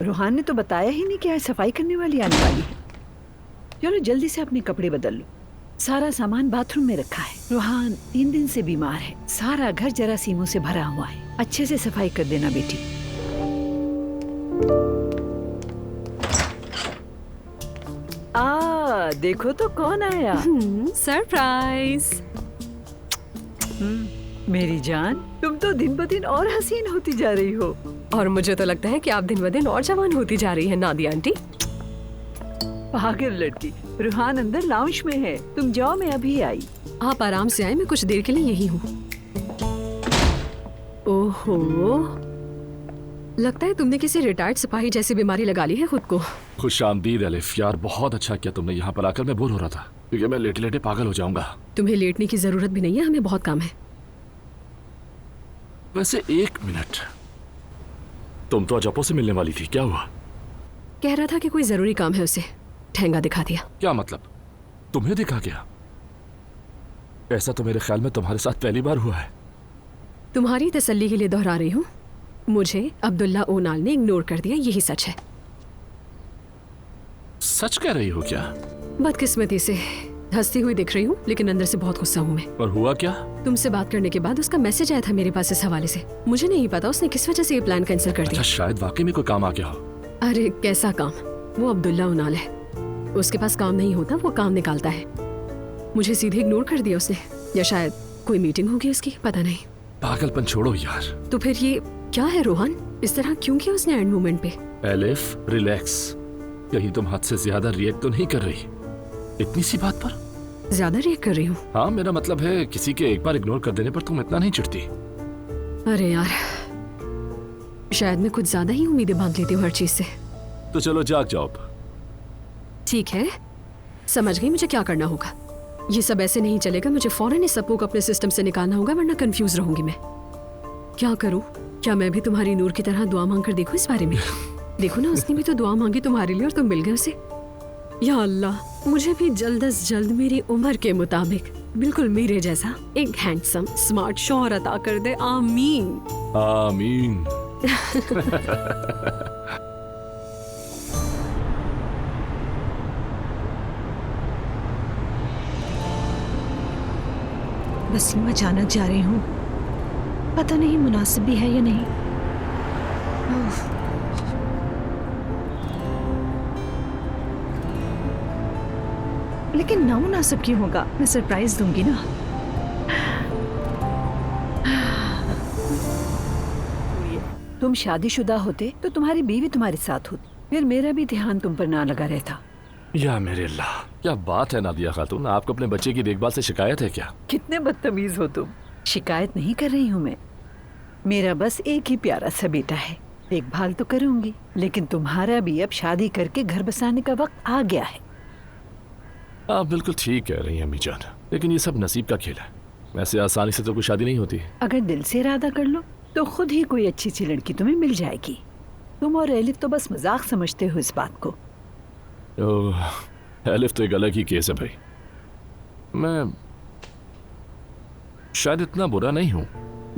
रूहान ने तो बताया ही नहीं कि आज सफाई करने वाली आने वाली है। चलो जल्दी से अपने कपड़े बदल लो। सारा सामान बाथरूम में रखा है। रूहान 3 दिन से बीमार है। सारा घर जरासीमों से भरा हुआ है। अच्छे से सफाई कर देना बेटी। देखो तो कौन आया। सरप्राइज। मेरी जान, तुम तो दिन ब दिन और हसीन होती जा रही हो। और मुझे तो लगता है कि आप दिन ब दिन और जवान होती जा रही है नादिया आंटी। पागल लड़की। रूहान अंदर लाउंज में है, तुम जाओ, मैं अभी आई। आप आराम से आए, मैं कुछ देर के लिए यही हूँ। ओहो, लगता है तुमने किसी रिटायर्ड सिपाही जैसी बीमारी लगा ली है खुद को। खुशामदीद अलिफ, यार बहुत अच्छा किया तुमने यहाँ पर आकर। मैं बोर हो रहा था क्योंकि मैं लेटे लेटे पागल हो जाऊंगा। तुम्हें लेटने की जरूरत भी नहीं है, हमें बहुत काम है। वैसे 1 मिनट, तुम तो अजपो से मिलने वाली थी, क्या हुआ? कह रहा था कि कोई जरूरी काम है उसे, ठेंगा दिखा दिया। क्या मतलब? तुम्हें दिखा गया? ऐसा तो मेरे ख्याल में तुम्हारे साथ पहली बार हुआ है। तुम्हारी तसल्ली के लिए दोहरा रही हूँ, मुझे अब्दुल्ला ओनाल ने इग्नोर कर दिया, यही सच है। सच कह रही हो क्या? बदकिस्मती से हंसती हुई दिख रही हूँ, लेकिन अंदर से बहुत गुस्सा हूँ मैं। और हुआ क्या? तुमसे बात करने के बाद उसका मैसेज आया था मेरे पास इस हवाले से। मुझे नहीं पता उसने किस वजह से ये प्लान कैंसिल कर दिया। अच्छा, शायद वाकई में कोई काम आ गया हो। अरे कैसा काम? वो अब्दुल्ला ओनाल है, उसके पास काम नहीं होता, वो काम निकालता है। मुझे सीधे इग्नोर कर दिया उसने, या शायद कोई मीटिंग होगी उसकी, पता नहीं। पागलपन छोड़ो यार। तो फिर ये क्या है रोहन, इस तरह क्यों किया उसने एंड मोमेंट पे? एलिफ रिलैक्स, कहीं तुम हद से ज्यादा रिएक्ट तो नहीं कर रही इतनी सी बात पर? ज्यादा रिएक्ट कर रही हूँ? हाँ, मेरा मतलब है किसी के एक बार इग्नोर कर देने पर तुम इतना नहीं चिढ़ती। अरे यार, शायद मैं कुछ ज्यादा ही उम्मीदें बांध लेती हूँ हर चीज से। तो चलो जाग जाओ। ठीक है, समझ गई मुझे क्या करना होगा। ये सब ऐसे नहीं चलेगा, मुझे फौरन इस सबको अपने सिस्टम से निकालना होगा, वरना कंफ्यूज रहूंगी मैं। क्या करूं? क्या मैं भी तुम्हारी नूर की तरह दुआ मांग कर देखूं इस बारे में? देखो ना, उसने भी तो दुआ मांगी तुम्हारे लिए और तुम मिल गए उसे। या अल्लाह, मुझे भी जल्द अज जल्द मेरी उम्र के मुताबिक बिल्कुल मेरे जैसा एक हैंडसम स्मार्ट शौहर अता कर दे। आमीन आमीन। वसीम अचानक जा रही हूँ, पता नहीं मुनासिब भी है या नहीं। लेकिन नामुनासिब क्यों होगा, मैं सरप्राइज दूंगी ना। तुम शादीशुदा होते तो तुम्हारी बीवी तुम्हारे साथ होती, फिर मेरा भी ध्यान तुम पर ना लगा रहता। या मेरे अल्लाह, क्या बात है नादिया खातून, आपको अपने बच्चे की देखभाल से शिकायत है क्या? कितने बदतमीज हो तुम। शिकायत नहीं कर रही हूँ मैं, मेरा बस एक ही प्यारा सा बेटा है, देखभाल तो करूंगी, लेकिन तुम्हारा भी अब शादी करके घर बसाने का वक्त आ गया है। आप बिल्कुल ठीक कह रही हैं अम्मी जान, लेकिन ये सब नसीब का खेल है। वैसे आसानी से तो कोई शादी नहीं होती। अगर दिल से इरादा कर लो तो खुद ही कोई अच्छी सी लड़की तुम्हें मिल जाएगी। तुम और एलिफ तो बस मजाक समझते हो इस बात को। एलिफ तो एक अलग ही केस है भाई। मैं शायद इतना बुरा नहीं हूँ।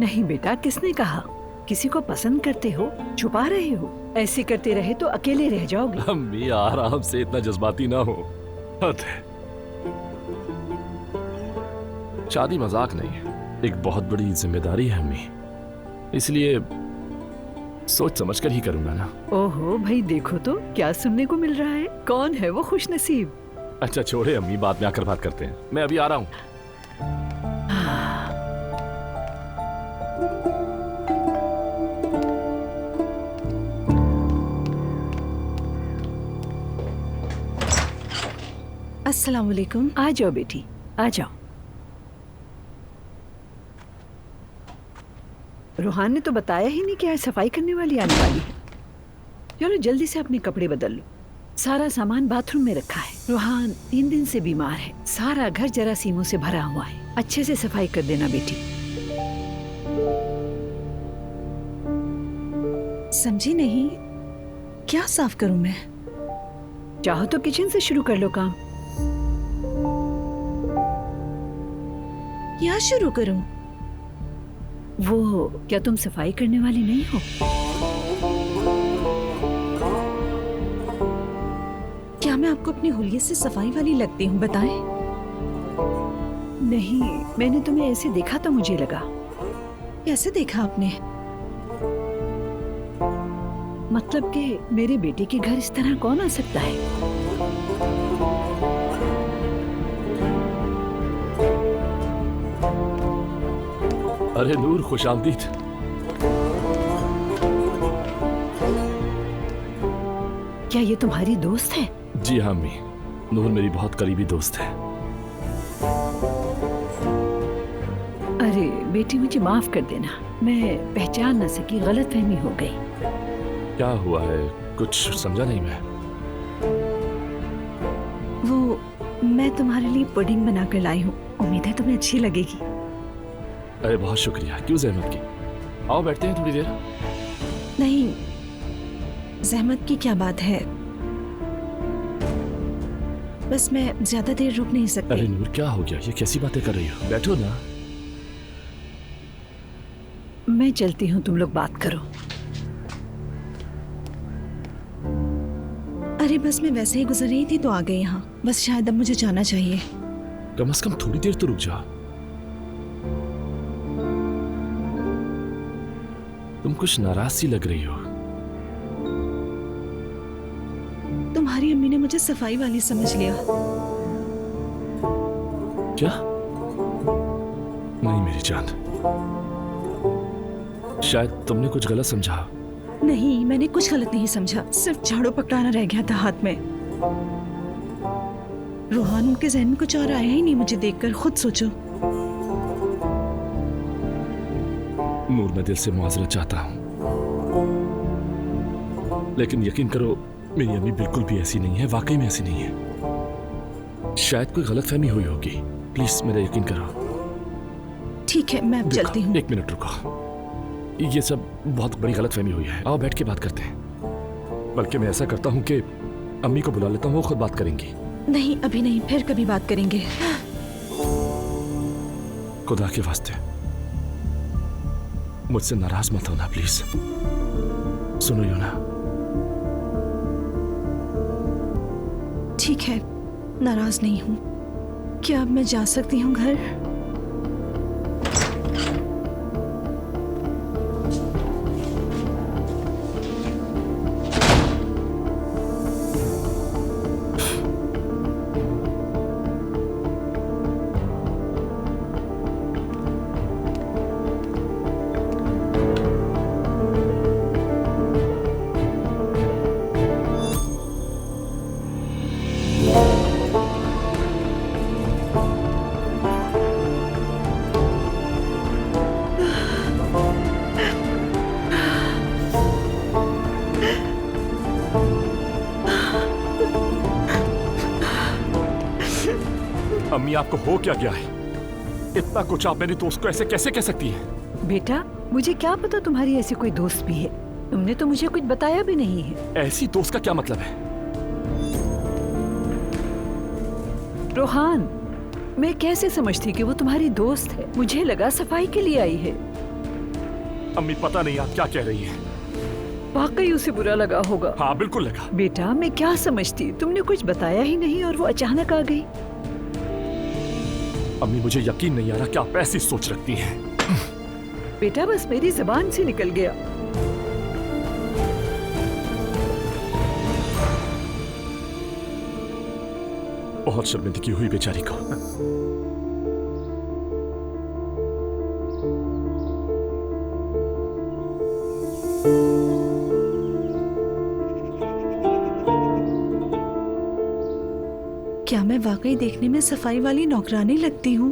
नहीं बेटा, किसने कहा? किसी को पसंद करते हो, छुपा रहे हो। ऐसे करते रहे तो अकेले रह जाओगे। अम्मी आराम से, इतना जज्बाती ना हो। हद है। शादी मजाक नहीं है, एक बहुत बड़ी जिम्मेदारी है अम्मी, इसलिए सोच समझ कर ही करूंगा ना। ओहो भाई, देखो तो क्या सुनने को मिल रहा है। कौन है वो खुशनसीब? अच्छा छोड़े अम्मी, बाद में आकर बात करते हैं, मैं अभी आ रहा हूँ। अस्सलाम वालेकुम। आ जाओ बेटी, आ जाओ। रूहान ने तो बताया ही नहीं कि आज सफाई करने वाली आने वाली है। चलो जल्दी से अपने कपड़े बदल लो। सारा सामान बाथरूम में रखा है। रूहान 3 दिन से बीमार है। सारा घर जरासीमों से भरा हुआ है। अच्छे से सफाई कर देना बेटी। समझी नहीं, क्या साफ करूं मैं? चाहो तो किचन से शुरू कर लो काम। क्या शुरू करूं? वो क्या तुम सफाई करने वाली नहीं हो? आपको अपने हुलिये से सफाई वाली लगती हूँ, बताएं? नहीं, मैंने तुम्हें ऐसे देखा तो मुझे लगा। कैसे देखा आपने? मतलब कि मेरे बेटे के घर इस तरह कौन आ सकता है? अरे नूर, खुशामदीद। क्या ये तुम्हारी दोस्त है? जी हाँ अम्मी, नूर मेरी बहुत करीबी दोस्त है। अरे बेटी, मुझे माफ कर देना, मैं पहचान न सकी, गलतफहमी हो गई। क्या हुआ है? कुछ समझा नहीं मैं। वो, मैं तुम्हारे लिए पुडिंग बना कर लाई हूँ, उम्मीद है तुम्हें अच्छी लगेगी। अरे बहुत शुक्रिया, क्यों जहमत की। आओ बैठते हैं थोड़ी देर। नहीं, जहमत की क्या बात है, बस मैं ज्यादा देर रुक नहीं अरे सकती। नूर, क्या हो गया? ये कैसी बातें कर रही हो? बैठो ना। मैं चलती हूँ, तुम लोग बात करो। अरे बस मैं वैसे ही गुजर रही थी तो आ गई यहाँ, बस शायद अब मुझे जाना चाहिए। कम से कम थोड़ी देर तो रुक जा। तुम कुछ नाराज सी लग रही हो। तुम्हारी अम्मी ने मुझे सफाई वाली समझ लिया। क्या? नहीं मेरी जान, शायद तुमने कुछ गलत समझा। नहीं, मैंने कुछ गलत नहीं समझा, सिर्फ झाड़ू पकड़ाना रह गया था हाथ में। रोहान, उनके जहन में कुछ और आया ही नहीं मुझे देखकर, खुद सोचो। नूर, मैं दिल से मुआवजा चाहता हूं, लेकिन यकीन करो मेरी अम्मी बिल्कुल भी ऐसी नहीं है, वाकई में ऐसी नहीं है। शायद कोई गलतफहमी हुई होगी, प्लीज मेरा यकीन करो। ठीक है, मैं अब चलती हूँ। एक मिनट रुको, ये सब बहुत बड़ी गलतफहमी हुई है। आओ बैठ के बात करते हैं। बल्कि मैं ऐसा करता हूँ कि अम्मी को बुला लेता हूँ, वो खुद बात करेंगी। नहीं, अभी नहीं, फिर कभी बात करेंगे। खुदा के वास्ते मुझसे नाराज मत होना प्लीज। सुनो योना। ठीक है, नाराज नहीं हूँ। क्या अब मैं जा सकती हूँ घर? अम्मी, आपको हो क्या गया है? इतना कुछ आप मेरी दोस्त को ऐसे कैसे कह सकती हैं? बेटा, मुझे क्या पता तुम्हारी ऐसी कोई दोस्त भी है, तुमने तो मुझे कुछ बताया भी नहीं है। ऐसी दोस्त का क्या मतलब है? रोहान, मैं कैसे समझती कि वो तुम्हारी दोस्त है? मुझे लगा सफाई के लिए आई है। अम्मी, पता नहीं आप क्या कह रही हैं। वाकई उसे बुरा लगा होगा। हाँ बिल्कुल लगा। बेटा, मैं क्या समझती, तुमने कुछ बताया ही नहीं और वो अचानक आ गई। अम्मी, मुझे यकीन नहीं आ रहा कि आप ऐसी सोच रखती हैं। बेटा, बस मेरी जबान से निकल गया। बहुत शर्मिंदगी हुई बेचारी को। क्या मैं वाकई देखने में सफाई वाली नौकरानी लगती हूँ?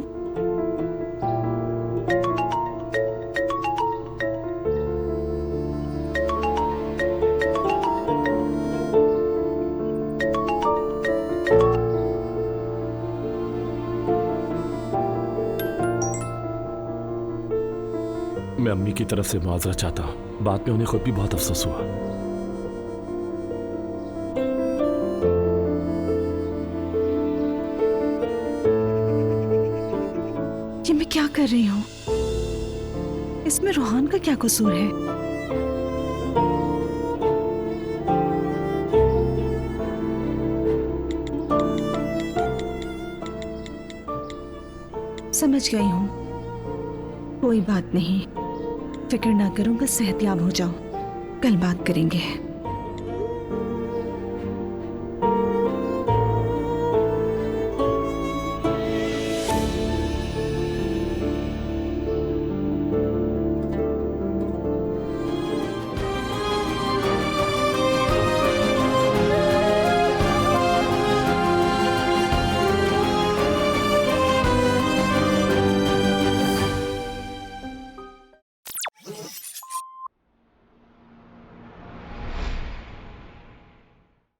मैं अम्मी की तरफ से मुआवजा चाहता हूँ, बाद में उन्हें खुद भी बहुत अफसोस हुआ। ये मैं क्या कर रही हूँ? इसमें रोहान का क्या कसूर है? समझ गई हूँ, कोई बात नहीं, फिक्र ना करो, बस सेहतयाब हो जाओ, कल बात करेंगे।